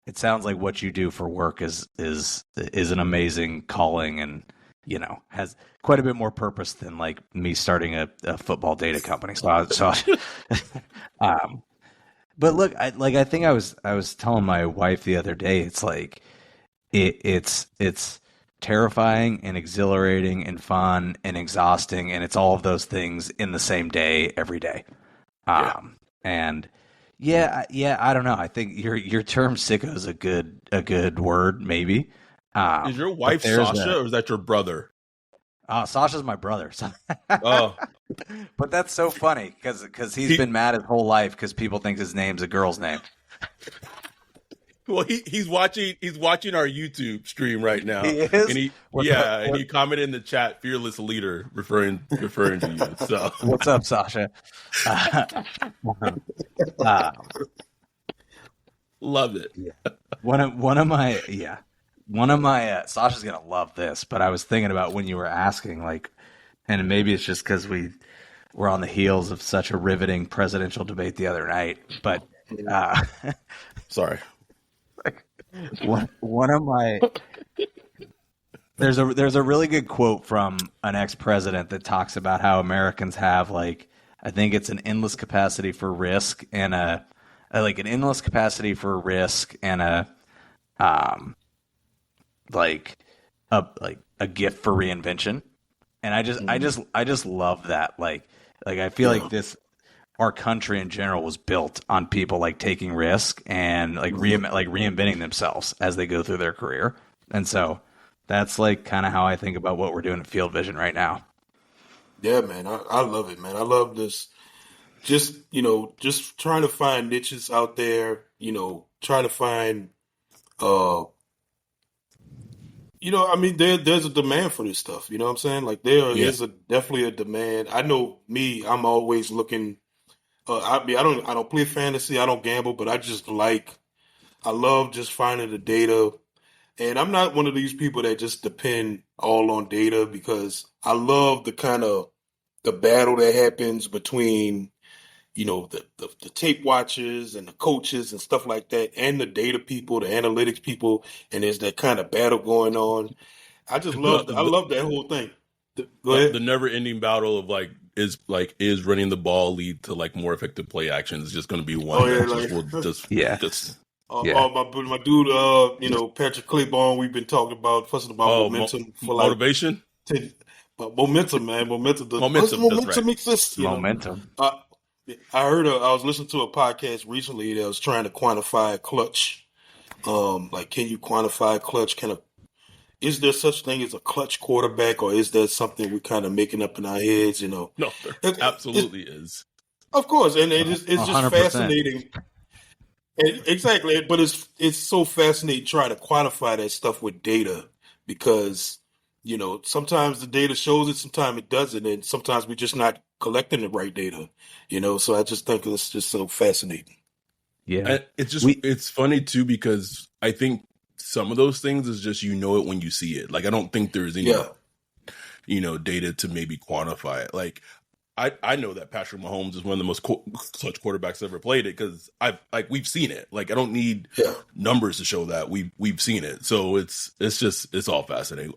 it sounds like what you do for work is an amazing calling, and has quite a bit more purpose than, like, me starting a football data company. But look, I think I was telling my wife the other day, it's like it's terrifying and exhilarating and fun and exhausting, and it's all of those things in the same day every day. And I don't know. I think your term "sicko" is a good word, maybe. Is your wife Sasha, or is that your brother? Sasha's my brother. Oh, but that's so funny because he's been mad his whole life because people think his name's a girl's name. Well, he's watching our YouTube stream right now. He is? And he commented in the chat, "Fearless leader," referring to you. So what's up, Sasha? Love it. Yeah. One of my Sasha's gonna love this, but I was thinking about when you were asking, like, and maybe it's just because we're on the heels of such a riveting presidential debate the other night, but sorry. One of my there's a really good quote from an ex-president that talks about how Americans have, like, I think it's an endless capacity for risk and a gift for reinvention. And I just love that. Like I feel like our country in general was built on people, like, taking risk and, like, reinventing themselves as they go through their career. And so that's, like, kind of how I think about what we're doing at Field Vision right now. Yeah, man, I love it, man. I love this. Just trying to find niches out there. Trying to find, I mean, there's a demand for this stuff. You know what I'm saying? Like, there is definitely a demand. I know me. I'm always looking. I don't play fantasy. I don't gamble, but I love just finding the data. And I'm not one of these people that just depend all on data, because I love the battle that happens between, the tape watchers and the coaches and stuff like that, and the data people, the analytics people, and there's that kind of battle going on. I just love I love that whole thing. Go ahead. The never-ending battle of, like, is running the ball lead to, like, more effective play actions? Is just going to be one. My dude, Patrick Claiborne, we've been talking about, fussing about momentum for, like, motivation. Momentum, man, momentum. Momentum exists. Momentum. I heard. I was listening to a podcast recently that was trying to quantify clutch. Like, can you quantify clutch? Is there such thing as a clutch quarterback, or is that something we're kind of making up in our heads? No, there absolutely is. Of course, and it's just 100%. fascinating. Exactly, but it's so fascinating trying to quantify that stuff with data, because sometimes the data shows it, sometimes it doesn't, and sometimes we're just not collecting the right data. So I just think it's just so fascinating. Yeah, and it's funny too, because I think some of those things is just you know it when you see it. Like I don't think there's any data to maybe quantify it. Like I know that Patrick Mahomes is one of the most clutch quarterbacks ever played it because we've seen it. Like I don't need numbers to show that we've seen it. So it's all fascinating.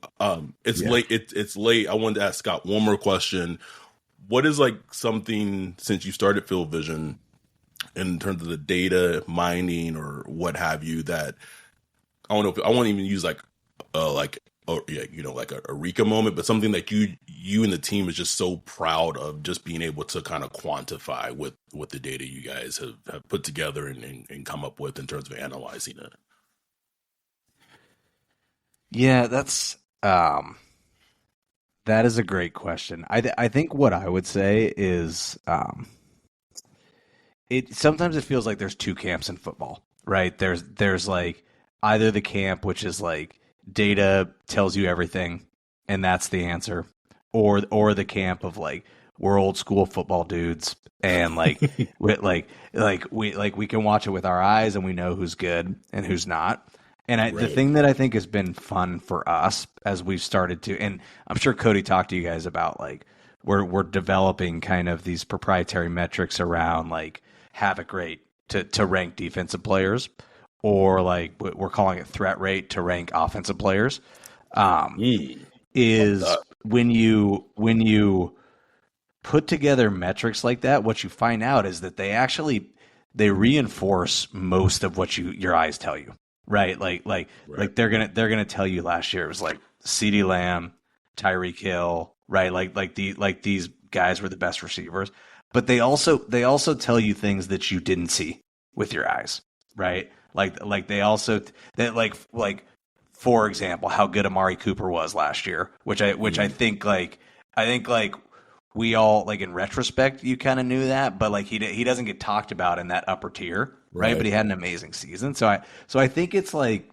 It's late. It's late. I wanted to ask Scott one more question. What is like something since you started Field Vision in terms of the data mining or what have you that I don't know if I won't even use like a Eureka moment, but something that you and the team is just so proud of just being able to kind of quantify with the data you guys have put together and come up with in terms of analyzing it. Yeah, that is a great question. I think what I would say is sometimes it feels like there's two camps in football, right? There's like either the camp which is like data tells you everything and that's the answer, or the camp of like we're old school football dudes and like we can watch it with our eyes and we know who's good and who's not. And the thing that I think has been fun for us as we've started to, and I'm sure Cody talked to you guys about like we're developing kind of these proprietary metrics around like havoc rate to rank defensive players, or like we're calling it threat rate to rank offensive players. Is when you put together metrics like that, what you find out is that they reinforce most of what your eyes tell you. Right, like they're gonna tell you last year it was like CeeDee Lamb, Tyreek Hill, right? Like these guys were the best receivers, but they also tell you things that you didn't see with your eyes, right? Like they also that for example, how good Amari Cooper was last year, which I think we all like in retrospect you kind of knew that, but like he doesn't get talked about in that upper tier. Right, but he had an amazing season. So I think it's like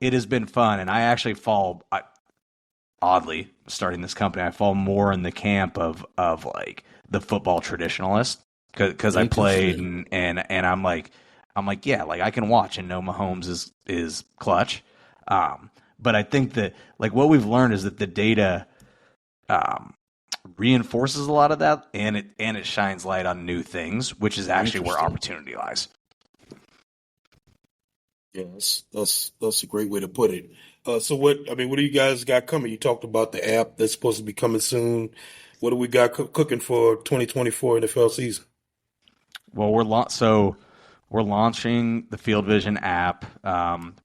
it has been fun, and I actually oddly starting this company, I fall more in the camp of like the football traditionalist because I played and I'm like yeah, like I can watch and know Mahomes is clutch, but I think that like what we've learned is that the data reinforces a lot of that, and it shines light on new things, which is actually where opportunity lies. Yeah, that's a great way to put it. So what do you guys got coming? You talked about the app that's supposed to be coming soon. What do we got cooking for 2024 NFL season? Well, we're launching the Field Vision app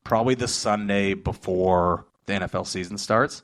probably the Sunday before the NFL season starts.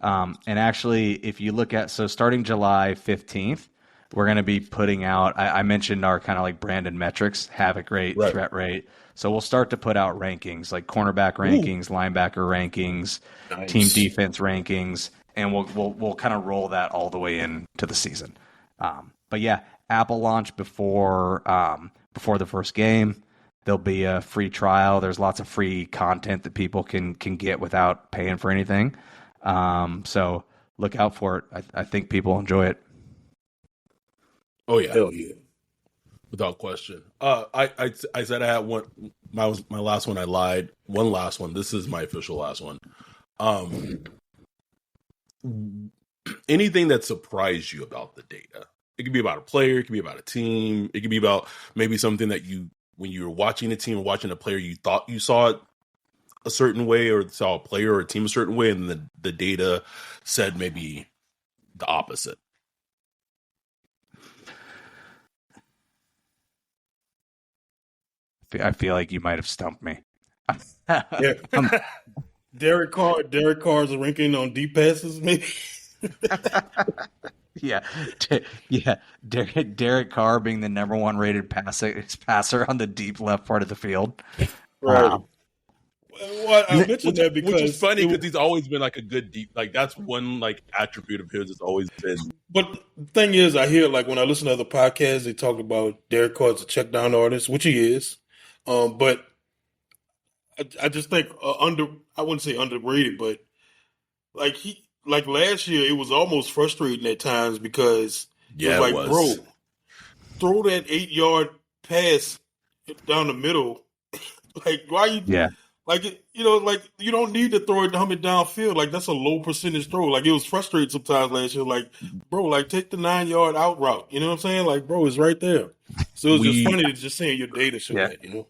And actually, if you look at starting July 15th, we're going to be putting out. I mentioned our kind of like branded metrics, havoc rate, threat rate. So we'll start to put out rankings like cornerback rankings, linebacker rankings, team defense rankings, and we'll kind of roll that all the way into the season. But yeah, Apple launch before the first game. There'll be a free trial. There's lots of free content that people can get without paying for anything. So look out for it. I think people enjoy it. Oh yeah, hell yeah. Without question. I said I had one. My last one. I lied. One last one. This is my official last one. Anything that surprised you about the data? It could be about a player. It could be about a team. It could be about maybe something that when you were watching a team or watching a player, you thought you saw it a certain way, or saw a player or a team a certain way, and the data said maybe the opposite. I feel like you might have stumped me. Yeah. Derrick Carr's ranking on deep passes, maybe. Yeah. Derrick Carr being the number one rated passer on the deep left part of the field. Right. Well, I mentioned that because which is funny because he's always been like a good deep. Like that's one like attribute of his. It's always been. But the thing is, I hear like when I listen to other podcasts, they talk about Derrick Carr as a check down artist, which he is. But I just think I wouldn't say underrated, but like last year, it was almost frustrating at times because it was like, bro, throw that 8-yard pass down the middle. Like, why you? Yeah. Like, like you don't need to throw it coming downfield. Like that's a low percentage throw. Like it was frustrating sometimes last year. Like, bro, like take the 9 yard out route. You know what I'm saying? Like, bro, it's right there. So it's just We funny to just seeing your data show Yeah. that. You know?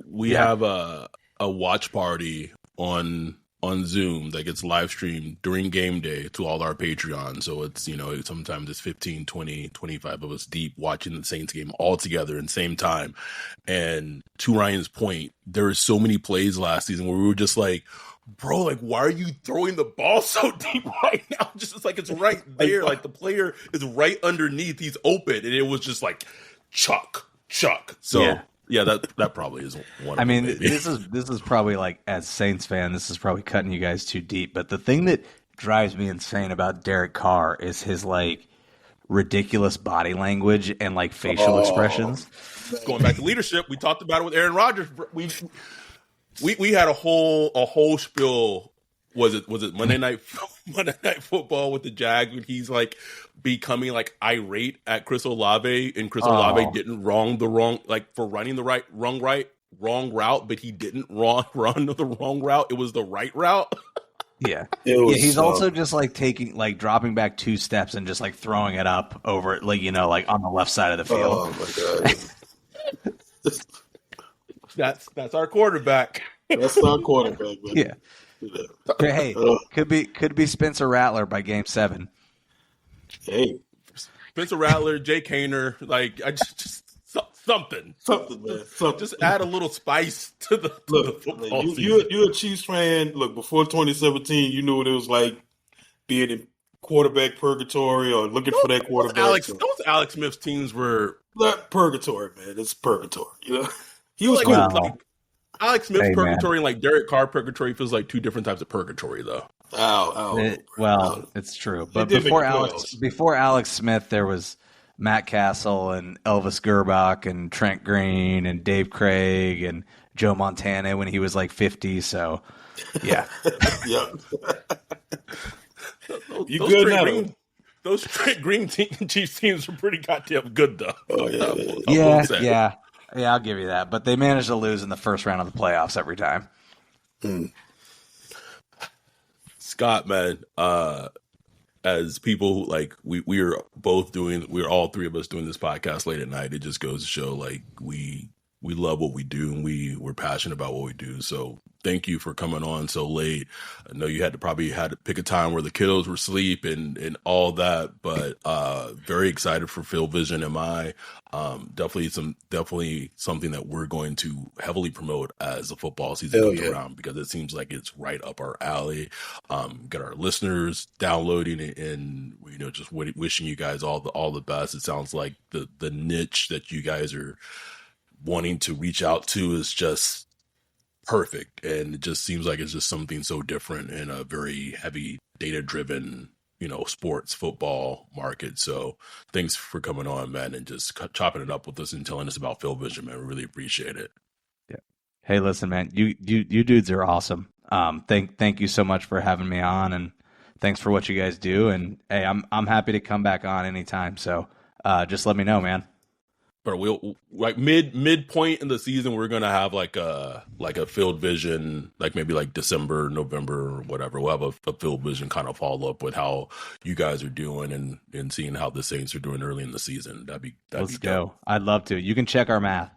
we have a watch party on Zoom that gets live streamed during game day to all our Patreons. So it's, sometimes it's 15, 20, 25 of us deep watching the Saints game all together in the same time. And to Ryan's point, there are so many plays last season where we were just like, bro, like, why are you throwing the ball so deep right now? Just it's like it's right there. Like the player is right underneath. He's open. And it was just like chuck. So yeah, that probably is one. I mean, this is probably like, as Saints fan, this is probably cutting you guys too deep. But the thing that drives me insane about Derrick Carr is his like ridiculous body language and like facial expressions. Going back to leadership, we talked about it with Aaron Rodgers. We had a whole spiel. Was it Monday night football with the Jags when he's like becoming like irate at Chris Olave, and Chris Olave didn't run the wrong route, but he didn't run the wrong route. It was the right route. Yeah. He's also just like dropping back 2 steps and just like throwing it up over, like, like on the left side of the field. Oh my god. That's our quarterback. That's our quarterback, man. Yeah. Hey, could be Spencer Rattler by Game 7. Hey, Spencer Rattler, Jake Hayner, like I just something, man. Something. Just add a little spice to the football season. You're a Chiefs fan. Look, before 2017, you knew what it was like being in quarterback purgatory or looking for that quarterback. Those Alex Smith's teams were not purgatory, man. It's purgatory. He was like, cool. Like Alex Smith's purgatory and like Derrick Carr purgatory feels like 2 different types of purgatory, though. It's true. But before Alex Smith, there was Matt Castle and Elvis Gerbach and Trent Green and Dave Craig and Joe Montana when he was like 50. So, yeah. Yeah. You good now? Those Trent Green Chiefs teams are pretty goddamn good, though. Oh, yeah. Yeah, I'll give you that. But they managed to lose in the first round of the playoffs every time. Scott, man, as people like we are all 3 of us doing this podcast late at night. It just goes to show like we love what we do and we're passionate about what we do. So thank you for coming on so late. I know you had to pick a time where the kiddos were asleep and all that, but very excited for Phil Vision MI. Definitely something that we're going to heavily promote as the football season comes around, because it seems like it's right up our alley. Get our listeners downloading it, and just wishing you guys all the best. It sounds like the niche that you guys are wanting to reach out to is just perfect, and it just seems like it's just something so different in a very heavy data driven sports football market. So thanks for coming on, man, and just chopping it up with us and telling us about Phil Vision, man. We really appreciate it. Yeah. Hey, listen, man, you dudes are awesome. Thank you so much for having me on, and thanks for what you guys do. And hey, I'm happy to come back on anytime. So just let me know, man. But we'll like midpoint in the season, we're gonna have like a Field Vision, like maybe like December, November, or whatever. We'll have a Field Vision kind of follow up with how you guys are doing and seeing how the Saints are doing early in the season. Let's go. I'd love to. You can check our math.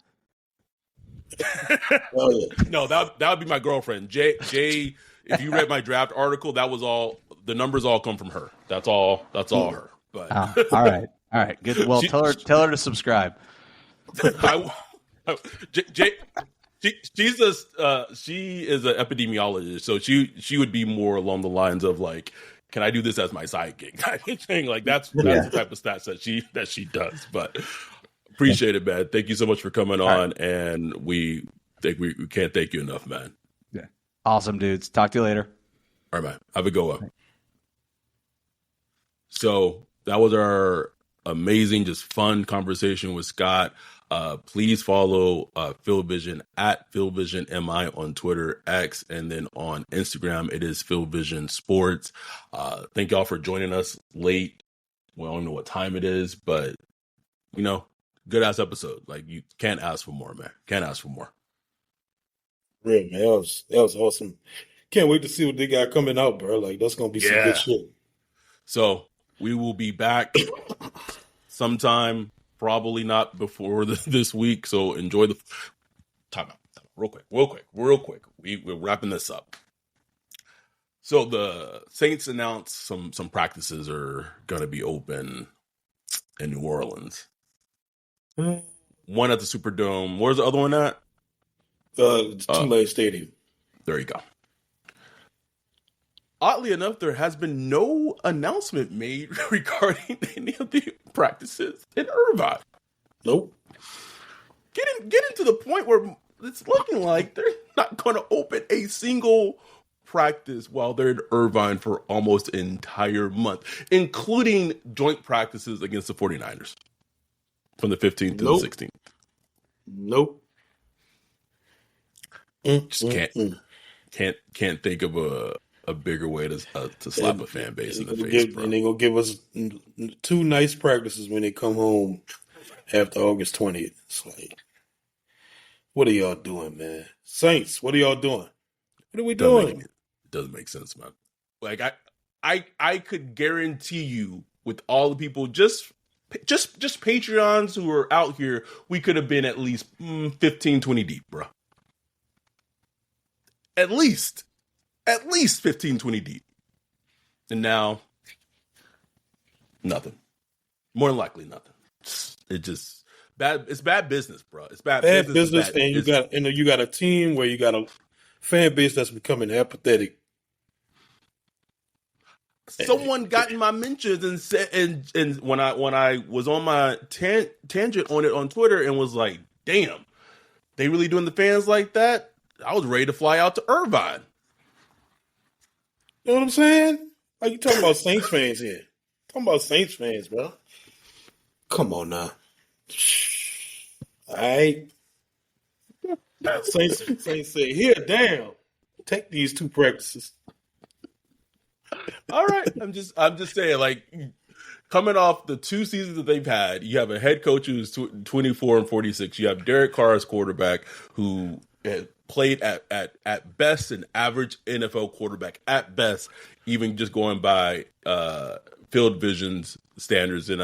No, that would be my girlfriend, Jay. If you read my draft article, that was all. The numbers all come from her. That's all her. But all right, good. Well, tell her to subscribe. She is an epidemiologist, so she would be more along the lines of like, can I do this as my side gig type of thing? Like that's the type of stats that she does. But appreciate it, man. Thank you so much for coming on, and we think we can't thank you enough, man. Yeah, awesome, dudes. Talk to you later. All right, man. Have a good one. So that was our amazing, just fun conversation with Scott. Please follow Phil Vision at Phil Vision MI on Twitter, X, and then on Instagram, it is Phil Vision Sports. Thank y'all for joining us late. We don't know what time it is, but good ass episode. Like, you can't ask for more, man. Can't ask for more. Real man, that was awesome. Can't wait to see what they got coming out, bro. Like that's gonna be some good Yeah. shit. So we will be back sometime, probably not before this week. So enjoy the time out. Real quick. We're wrapping this up. So the Saints announced some practices are going to be open in New Orleans. One at the Superdome. Where's the other one at? Tulane Stadium. There you go. Oddly enough, there has been no announcement made regarding any of the practices in Irvine. Nope. Getting to the point where it's looking like they're not going to open a single practice while they're in Irvine for almost an entire month, including joint practices against the 49ers from the 15th to the 16th. Nope. Just can't think of a bigger way to slap a fan base in the face, bro. And they're going to give us 2 nice practices when they come home after August 20th. It's like, what are y'all doing, man? Saints, what are y'all doing? What are we doing? It doesn't make sense, man. Like I could guarantee you, with all the people, just Patreons who are out here, we could have been at least 15, 20 deep, bro. At least 15, 20 deep. And now, nothing. More than likely, nothing. It just bad. It's bad business, bro. It's bad business. And you got a team where you got a fan base that's becoming apathetic. Someone got in my mentions and said, and when I was on my tangent on it on Twitter and was like, damn, they really doing the fans like that? I was ready to fly out to Irvine. You know what I'm saying? Like you talking about Saints fans here. Talking about Saints fans, bro. Come on now. All right. Saints say, here, damn. Take these 2 practices. All right. I'm just saying, like, coming off the 2 seasons that they've had, you have a head coach who's 24 and 46. You have Derrick Carr as quarterback who played at best an average NFL quarterback at best, even just going by field vision's standards, and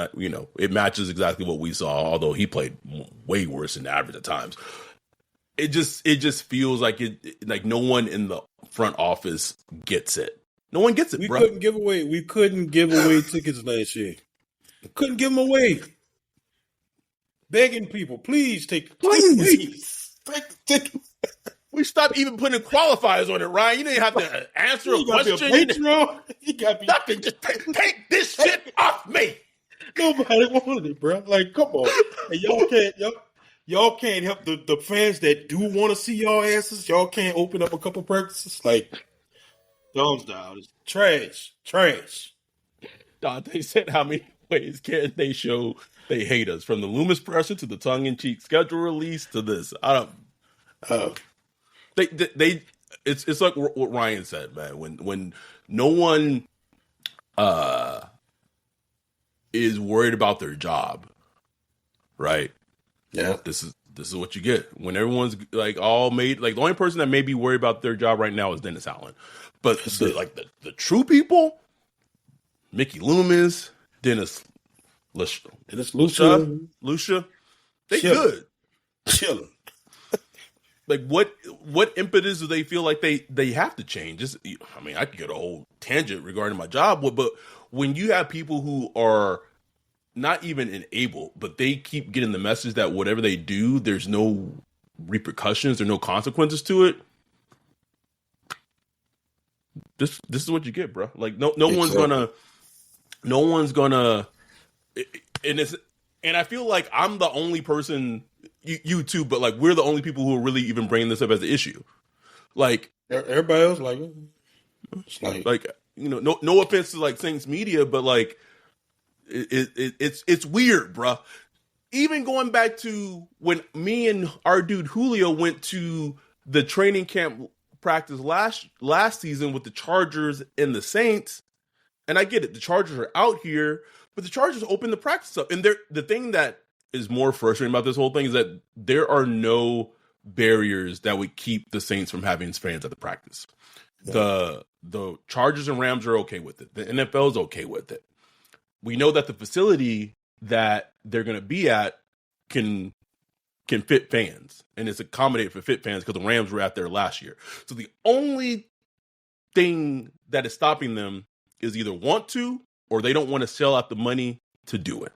it matches exactly what we saw. Although he played way worse than average at times, it just feels like like no one in the front office gets it. No one gets it, bro. We couldn't give away tickets last year. We couldn't give them away. Begging people, please take the tickets. We stopped even putting qualifiers on it, Ryan. You didn't have to answer a question. You got nothing. Just take this shit off me. Nobody wanted it, bro. Like, come on. And y'all can't help the fans that do want to see y'all asses. Y'all can't open up a couple practices. Like, thumbs down. It's trash. Dante said, how many ways can they show they hate us? From the Loomis pressure to the tongue-in-cheek schedule release to this. I don't... It's like what Ryan said, man. When no one is worried about their job, right? Yeah. This is what you get when everyone's like all made. Like the only person that may be worried about their job right now is Dennis Allen, but the true people, Mickey Loomis, Lucia, they good. Chilling. Like what impetus do they feel like they have to change? I could get a whole tangent regarding my job, but when you have people who are not even enabled, but they keep getting the message that whatever they do, there's no repercussions or no consequences to it. This is what you get, bro. Like no one's gonna, and I feel like I'm the only person. You too, but like we're the only people who are really even bringing this up as an issue. Like everybody else, it's like no offense to like Saints media, but like it's weird, bruh. Even going back to when me and our dude Julio went to the training camp practice last season with the Chargers and the Saints, and I get it, the Chargers are out here, but the Chargers opened the practice up, and the thing that is more frustrating about this whole thing is that there are no barriers that would keep the Saints from having fans at the practice. The Chargers and Rams are okay with it. The NFL is okay with it. We know that the facility that they're going to be at can fit fans, and it's accommodated for fit fans because the Rams were out there last year. So the only thing that is stopping them is either want to or they don't want to sell out the money to do it.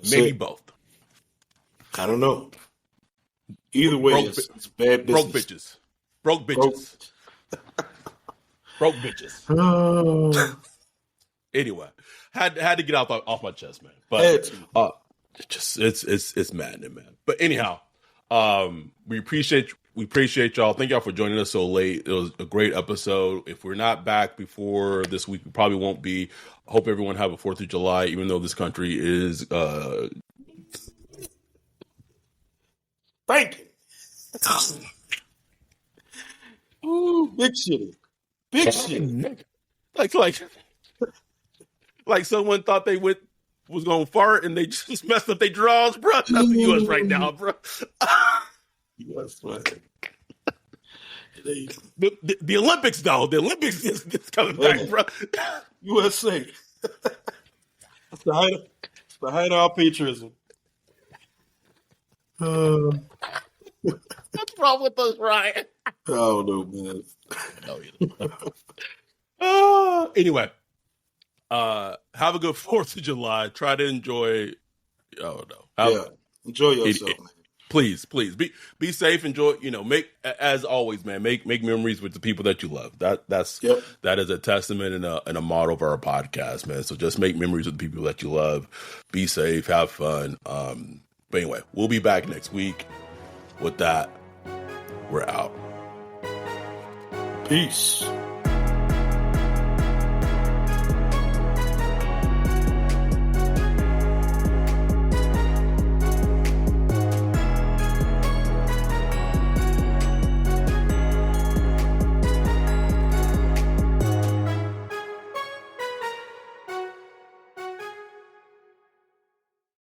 Maybe both. I don't know. Either way, it's bad business. Broke bitches. Broke bitches. Anyway, had to get off my chest, man. But it's maddening, man. But anyhow, we appreciate y'all. Thank y'all for joining us so late. It was a great episode. If we're not back before this week, we probably won't be. I hope everyone have a 4th of July, even though this country is thank you. Ooh, big shitty. Big shitty. Like someone thought they was gonna fart and they just messed up their draws, bro. That's the U.S. right now, bro. U.S. right. The Olympics, though. The Olympics is coming back, bro. USA. It's the height of our patriotism. What's wrong with us, Ryan? I don't know, man. Anyway, have a good 4th of July. Try to enjoy. Oh no, enjoy yourself, man. Please be safe. Enjoy. Make, as always, man. Make memories with the people that you love. That is a testament and a model of our podcast, man. So just make memories with the people that you love. Be safe. Have fun. But anyway, we'll be back next week. With that, we're out. Peace.